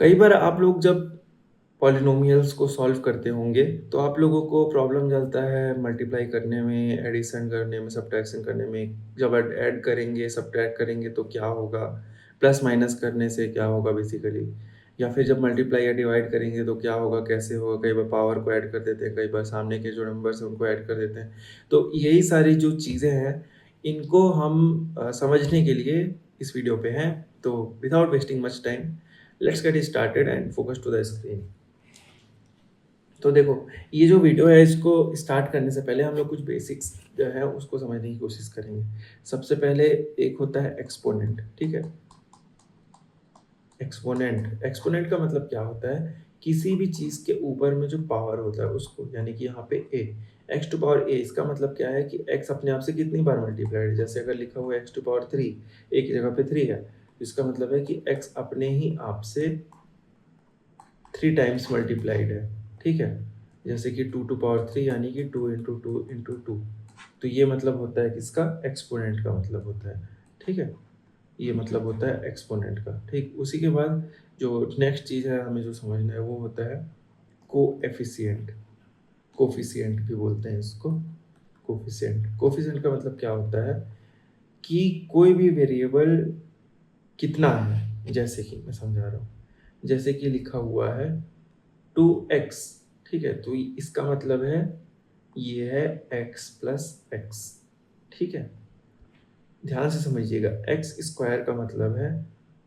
कई बार आप लोग जब पॉलिनोमियल्स को सॉल्व करते होंगे, तो आप लोगों को प्रॉब्लम चलता है मल्टीप्लाई करने में, एडिशन करने में, सब्ट्रैक्शन करने में। जब ऐड ऐड करेंगे, सब्ट्रैक्ट करेंगे तो क्या होगा? प्लस माइनस करने से क्या होगा बेसिकली? या फिर जब मल्टीप्लाई या डिवाइड करेंगे तो क्या होगा, कैसे होगा? कई बार पावर को ऐड कर देते हैं, कई बार सामने के जो नंबर्स हैं उनको ऐड कर देते हैं। तो यही सारी जो चीज़ें हैं, इनको हम समझने के लिए इस वीडियो पे हैं। तो without wasting much time, let's get started and focus to the screen. तो देखो, ये जो वीडियो है इसको स्टार्ट करने से पहले हम लोग कुछ बेसिक्स जो है उसको समझने की कोशिश करेंगे। सबसे पहले एक होता है एक्सपोनेंट, ठीक है? एक्सपोनेंट एक्सपोनेंट का मतलब क्या होता है? किसी भी चीज़ के ऊपर में जो पावर होता है उसको, यानी कि यहाँ पे ए, एक्स टू पावर ए, इसका मतलब क्या है कि एक्स अपने आप से कितनी बार मल्टीप्लाइड है। जैसे अगर लिखा हुआ है एक्स टू पावर थ्री, एक की जगह पे थ्री है, तो इसका मतलब है कि एक्स अपने ही आप से थ्री टाइम्स मल्टीप्लाइड है, ठीक है? जैसे कि टू टू पावर थ्री, यानी कि two into two into two. तो ये मतलब होता है किसका? एक्सपोनेंट का मतलब होता है, ठीक है? ये मतलब होता है एक्सपोनेंट का, ठीक। उसी के बाद जो नेक्स्ट चीज़ है हमें जो समझना है वो होता है कोएफिशिएंट। कोफिशिएंट भी बोलते हैं इसको, कोफिशिएंट। कोफिशिएंट का मतलब क्या होता है कि कोई भी वेरिएबल कितना है। जैसे कि मैं समझा रहा हूँ, जैसे कि लिखा हुआ है 2x, ठीक है? तो इसका मतलब है ये है x प्लस एक्स, ठीक है? ध्यान से समझिएगा, एक्स स्क्वायर का मतलब है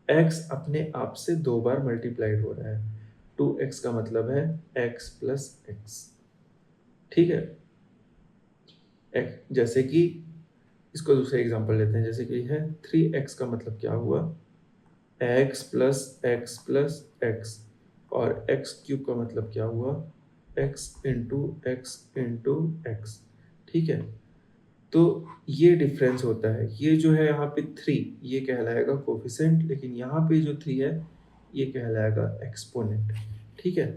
एक्स अपने आप से दो बार मल्टीप्लाइड हो रहा है। 2x का मतलब है x प्लस एक्स, ठीक है? जैसे कि इसको दूसरे एग्जांपल लेते हैं, जैसे कि है 3x का मतलब क्या हुआ? X plus x. और एक्स क्यूब का मतलब क्या हुआ? एक्स इंटू एक्स, ठीक है? तो ये डिफरेंस होता है। ये जो है यहाँ पे थ्री, ये कहलाएगा कोफिशिएंट, लेकिन यहाँ पे जो थ्री है ये कहलाएगा एक्सपोनेंट, ठीक है?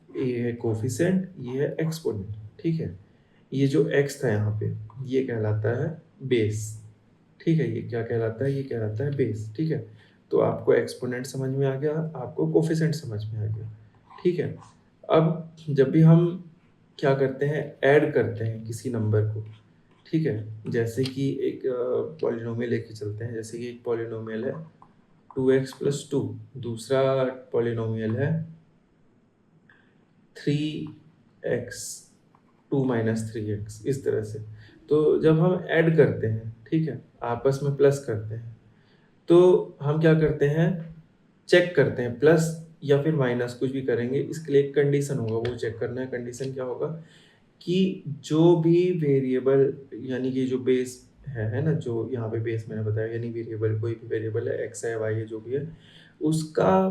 ये है कोफिशिएंट, ये है एक्सपोनेंट, ठीक है? ये जो एक्स था यहाँ पे, ये कहलाता है बेस, ठीक है? ये क्या कहलाता है? ये कहलाता है बेस, ठीक है? तो आपको एक्सपोनेंट समझ में आ गया, आपको कोफिशिएंट समझ में आ गया, ठीक है? अब जब भी हम क्या करते हैं, ऐड करते हैं किसी नंबर को, ठीक है? जैसे कि एक पॉलिनोमियल लेके चलते हैं, जैसे कि एक पॉलिनोमियल है 2x प्लस टू, दूसरा पॉलिनोमियल है 3x to minus three x, इस तरह से। तो जब हम ऐड करते हैं, ठीक है, आपस में प्लस करते हैं, तो हम क्या करते हैं, चेक करते हैं प्लस या फिर माइनस कुछ भी करेंगे, इसके लिए एक कंडीशन होगा, वो चेक करना है। कंडीशन क्या होगा कि जो भी वेरिएबल, यानी कि जो बेस है ना, जो यहाँ पे बेस मैंने बताया, यानी वेरिएबल, कोई भी वेरिएबल है, एक्स है, वाई है, जो भी है, उसका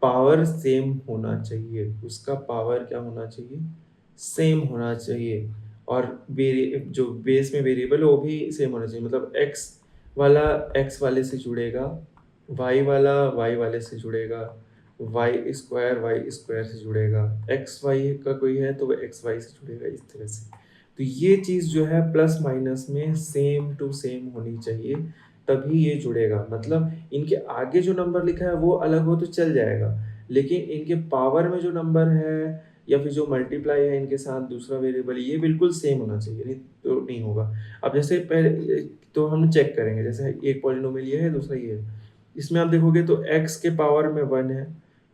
पावर सेम होना चाहिए। उसका पावर क्या होना चाहिए? सेम होना चाहिए। और वेरी जो बेस में वेरिएबल है वो भी सेम होना चाहिए। मतलब एक्स वाला एक्स वाले से जुड़ेगा, वाई वाला वाई वाले से जुड़ेगा, वाई स्क्वायर से जुड़ेगा, एक्स वाई का कोई है तो वो एक्स वाई से जुड़ेगा, इस तरह से। तो ये चीज़ जो है प्लस माइनस में सेम टू सेम होनी चाहिए, तभी ये जुड़ेगा। मतलब इनके आगे जो नंबर लिखा है वो अलग हो तो चल जाएगा, लेकिन इनके पावर में जो नंबर है या फिर जो मल्टीप्लाई है इनके साथ दूसरा वेरिएबल, ये बिल्कुल सेम होना चाहिए, नहीं तो नहीं होगा। अब जैसे पहले तो हम चेक करेंगे, जैसे एक पॉलिनोमियल ये है, दूसरा ये है। इसमें आप देखोगे तो x के पावर में 1 है,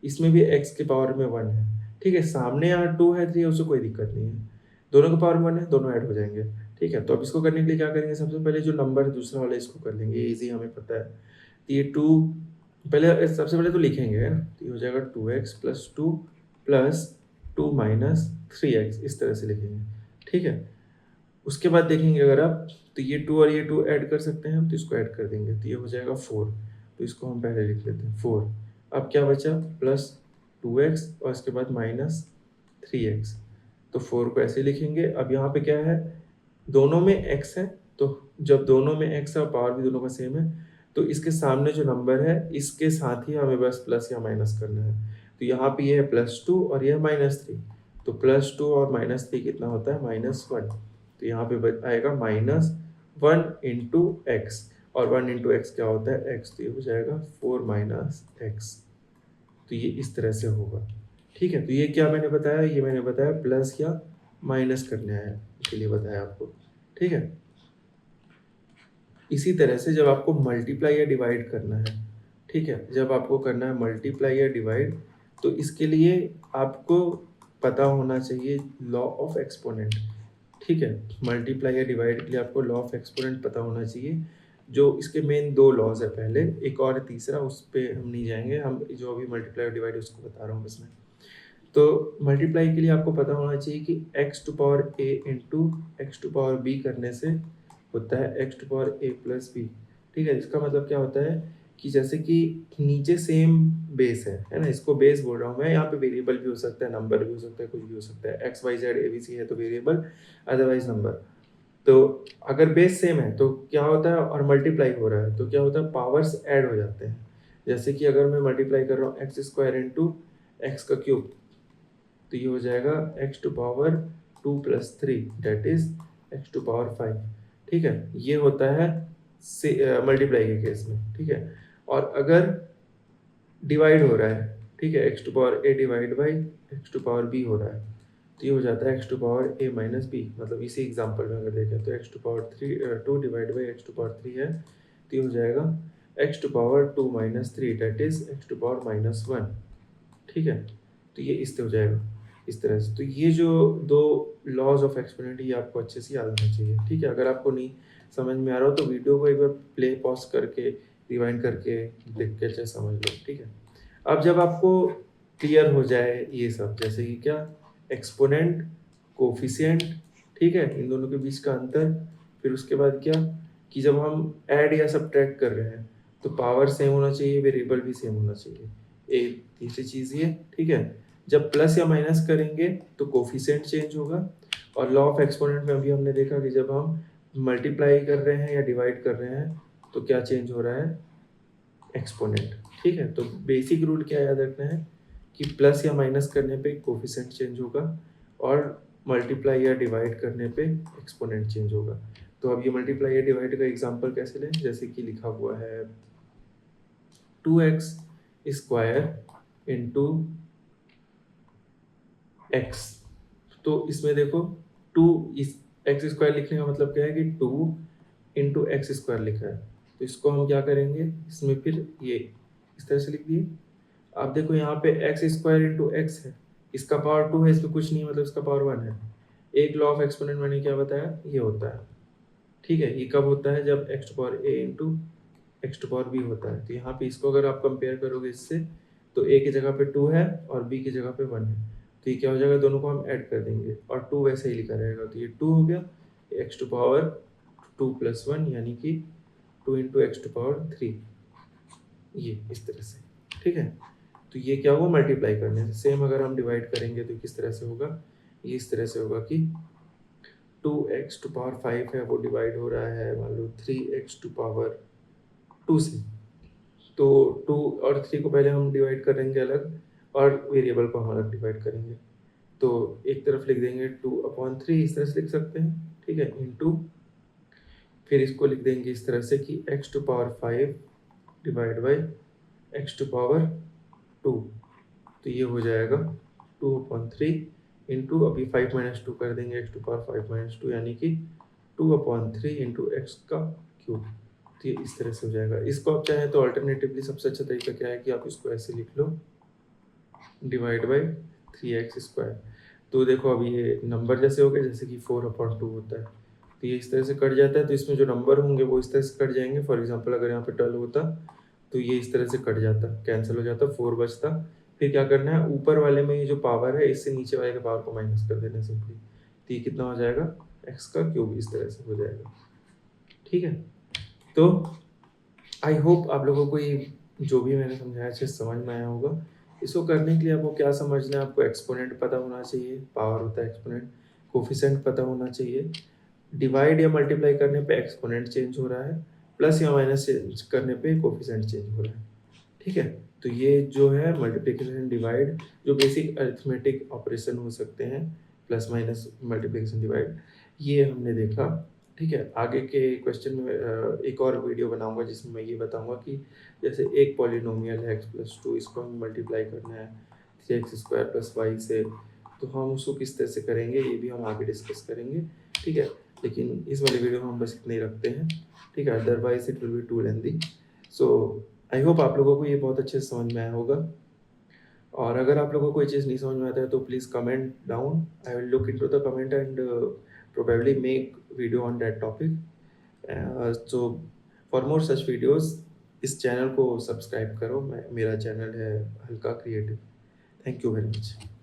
इसमें भी x के पावर में 1 है, ठीक है? सामने यहाँ 2 है, 3 है, उससे कोई दिक्कत नहीं है। दोनों के पावर में 1 है, दोनों ऐड हो जाएँगे, ठीक है? तो अब इसको करने के लिए क्या करेंगे, सबसे पहले जो नंबर है दूसरा वाला इसको कर लेंगे, ये ईज़ी हमें पता है। तो ये 2 पहले सबसे पहले तो लिखेंगे, है ना? तो ये हो जाएगा 2x plus 2 plus 2 minus 3x, इस तरह से लिखेंगे, ठीक है? उसके बाद देखेंगे अगर आप, तो ये 2 और ये 2 ऐड कर सकते हैं हम, तो इसको ऐड कर देंगे, तो ये हो जाएगा 4। तो इसको हम पहले लिख लेते हैं 4। अब क्या बचा? प्लस 2x और इसके बाद माइनस 3x। तो 4 को ऐसे लिखेंगे। अब यहाँ पे क्या है, दोनों में x है, तो जब दोनों में x है और पावर भी दोनों का सेम है, तो इसके सामने जो नंबर है इसके साथ ही हमें बस प्लस या माइनस करना है। तो यहाँ पे ये है +2 और ये है -3। तो +2 और -3 कितना होता है? -1। तो यहाँ पे आएगा -1 इंटू एक्स, और 1 इंटू एक्स क्या होता है? एक्स। तो ये हो जाएगा 4 माइनस एक्स, तो ये इस तरह से होगा। ठीक है, तो ये क्या मैंने बताया, ये मैंने बताया प्लस या माइनस करने आया के लिए बताया आपको। ठीक है, इसी तरह से जब आपको मल्टीप्लाई या डिवाइड करना है, ठीक है, जब आपको करना है मल्टीप्लाई या डिवाइड, तो इसके लिए आपको पता होना चाहिए लॉ ऑफ एक्सपोनेंट। ठीक है, मल्टीप्लाई या डिवाइड के लिए आपको लॉ ऑफ एक्सपोनेंट पता होना चाहिए। जो इसके मेन दो लॉज है, पहले एक और तीसरा, उस पर हम नहीं जाएंगे, हम जो अभी मल्टीप्लाई और डिवाइड उसको बता रहा हूँ बस मैं। तो मल्टीप्लाई के लिए आपको पता होना चाहिए कि x to power a into x to power b करने से होता है x to power a plus b. ठीक है, इसका मतलब क्या होता है कि जैसे कि नीचे सेम बेस है ना, इसको बेस बोल रहा हूँ मैं। यहाँ पे वेरिएबल भी हो सकता है, नंबर भी हो सकता है, कुछ भी हो सकता है। X y z a b c है तो वेरिएबल, अदरवाइज नंबर। तो अगर बेस सेम है तो क्या होता है, और मल्टीप्लाई हो रहा है तो क्या होता है, पावर्स ऐड हो जाते हैं। जैसे कि अगर मैं मल्टीप्लाई कर रहा हूँ एक्स स्क्वायर इंटू एक्स का क्यूब, तो ये हो जाएगा x to power 2 + 3 that is x to power 5। ठीक है, ये होता है मल्टीप्लाई के केस में। ठीक है, और अगर डिवाइड हो रहा है, ठीक है, x to power a divide by x to power b हो रहा है, तो ये हो जाता है x to power a minus b. मतलब इसी एग्जांपल में अगर देखें तो x to power 2 divide by x to power 3 है, तो ये हो जाएगा x to power 2 - 3 that is x to power -1। ठीक है, तो ये इससे हो जाएगा इस तरह से। तो ये जो दो लॉज ऑफ एक्सपोनेंट, ये आपको अच्छे से याद होना चाहिए। ठीक है, अगर आपको नहीं समझ में आ रहा हो तो वीडियो को एक बार प्ले पॉज करके रिवाइंड करके देख के अच्छे से समझ लो। ठीक है, अब जब आपको क्लियर हो जाए ये सब, जैसे कि क्या, एक्सपोनेंट, कोफिशिएंट, ठीक है, इन दोनों के बीच का अंतर, फिर उसके बाद क्या कि जब हम ऐड या सब्ट्रैक्ट कर रहे हैं तो पावर सेम होना चाहिए, वेरिएबल भी सेम होना चाहिए। एक तीसरी चीज़ ये, ठीक है, जब प्लस या माइनस करेंगे तो कोफिशिएंट चेंज होगा। और लॉ ऑफ एक्सपोनेंट में अभी हमने देखा कि जब हम मल्टीप्लाई कर रहे हैं या डिवाइड कर रहे हैं तो क्या चेंज हो रहा है, एक्सपोनेंट। ठीक है, तो बेसिक रूल क्या याद रखना है कि प्लस या माइनस करने पे कोफिशिएंट चेंज होगा और मल्टीप्लाई या डिवाइड करने पे एक्सपोनेंट चेंज होगा। तो अब ये मल्टीप्लाई या डिवाइड का एग्जांपल कैसे लें, जैसे कि लिखा हुआ है 2x स्क्वायर इंटू एक्स। तो इसमें देखो 2 इस एक्स स्क्वायर लिखने का मतलब क्या है कि 2 इंटू एक्स स्क्वायर लिखा है। तो इसको हम क्या करेंगे, इसमें फिर ये इस तरह से लिख दिए। आप देखो यहाँ पे एक्स स्क्वायर इंटू एक्स है, इसका पावर 2 है, इसमें कुछ नहीं है, मतलब इसका पावर 1 है। एक लॉ ऑफ एक्सपोनेंट मैंने क्या बताया, ये होता है। ठीक है, ये कब होता है, जब x to power a into x to power b होता है। तो यहाँ पे इसको अगर आप कंपेयर करोगे इससे, तो ए की जगह पे 2 है और बी की जगह पे 1 है, तो ये क्या हो जाएगा, दोनों को हम ऐड कर देंगे और 2 वैसे ही लिखा रहेगा। तो ये 2 हो गया, एक्स टू पावर 2 + 1 यानी कि 2 इंटू एक्स टू पावर 3, ये इस तरह से। ठीक है, तो ये क्या हुआ, मल्टीप्लाई करने से। सेम अगर हम डिवाइड करेंगे तो किस तरह से होगा, ये इस तरह से होगा कि 2x टू पावर 5 है, वो डिवाइड हो रहा है मान लो 3x टू पावर 2 से। तो 2 और 3 को पहले हम डिवाइड करेंगे अलग और वेरिएबल को हम अलग डिवाइड करेंगे। तो एक तरफ लिख देंगे 2/3, इस तरह से लिख सकते हैं। ठीक है, इंटू फिर इसको लिख देंगे इस तरह से कि x to power 5 divide by x to power 2। तो ये हो जाएगा 2/3 इंटू, अभी 5 - 2 कर देंगे, x टू पावर 5 - 2 यानी कि 2/3 इंटू एक्स का क्यूब। तो ये इस तरह से हो जाएगा। इसको आप चाहें तो अल्टरनेटिवली सबसे अच्छा तरीका क्या है कि आप इसको ऐसे लिख लो, डिवाइड बाई 3x स्क्वायर। तो देखो अभी ये नंबर जैसे हो गए, जैसे कि 4/2 होता है, तो ये इस तरह से कट जाता है। तो इसमें जो नंबर होंगे वो इस तरह से कट जाएंगे। फॉर एग्जांपल अगर यहाँ पे 12 होता तो ये इस तरह से कट जाता, कैंसिल हो जाता, 4 बचता। फिर क्या करना है, ऊपर वाले में ये जो पावर है इससे नीचे वाले के पावर को माइनस कर देना सिंपली। तो ये कितना हो जाएगा, एक्स का क्यूब, इस तरह से हो जाएगा। ठीक है, तो आई होप आप लोगों को ये जो भी मैंने समझाया अच्छे से समझ में आया होगा। इसको करने के लिए आपको क्या समझना है, आपको एक्सपोनेंट पता होना चाहिए, पावर होता है एक्सपोनेंट, कोफिशिएंट पता होना चाहिए। डिवाइड या मल्टीप्लाई करने पे एक्सपोनेंट चेंज हो रहा है, प्लस या माइनस चेंज करने पे कोफिशिएंट चेंज हो रहा है। ठीक है, तो ये जो है मल्टीप्लिकेशन डिवाइड, जो बेसिक अरिथमेटिक ऑपरेशन हो सकते हैं, प्लस माइनस मल्टीप्लिकेशन डिवाइड, ये हमने देखा। ठीक है? आगे के क्वेश्चन में एक और वीडियो बनाऊँगा जिसमें मैं ये बताऊँगा कि जैसे एक पॉलिनोमियल है x+2 इसको हमें मल्टीप्लाई करना है 3x² + y से, तो हम उसको किस तरह से करेंगे ये भी हम आगे डिस्कस करेंगे, ठीक है? लेकिन इस वाली वीडियो में हम बस इतना ही रखते हैं, ठीक है? Otherwise it will be too lengthy. So I hope आप लोगों को ये बहुत अच्छे से समझ में आया होगा। और अगर आप लोगों को कोई चीज़ नहीं समझ में आता है तो please comment down, I will look into the comment and probably make video on that topic. So for more such videos इस चैनल को सब्सक्राइब करो। मेरा चैनल है हल्का creative. Thank you very much.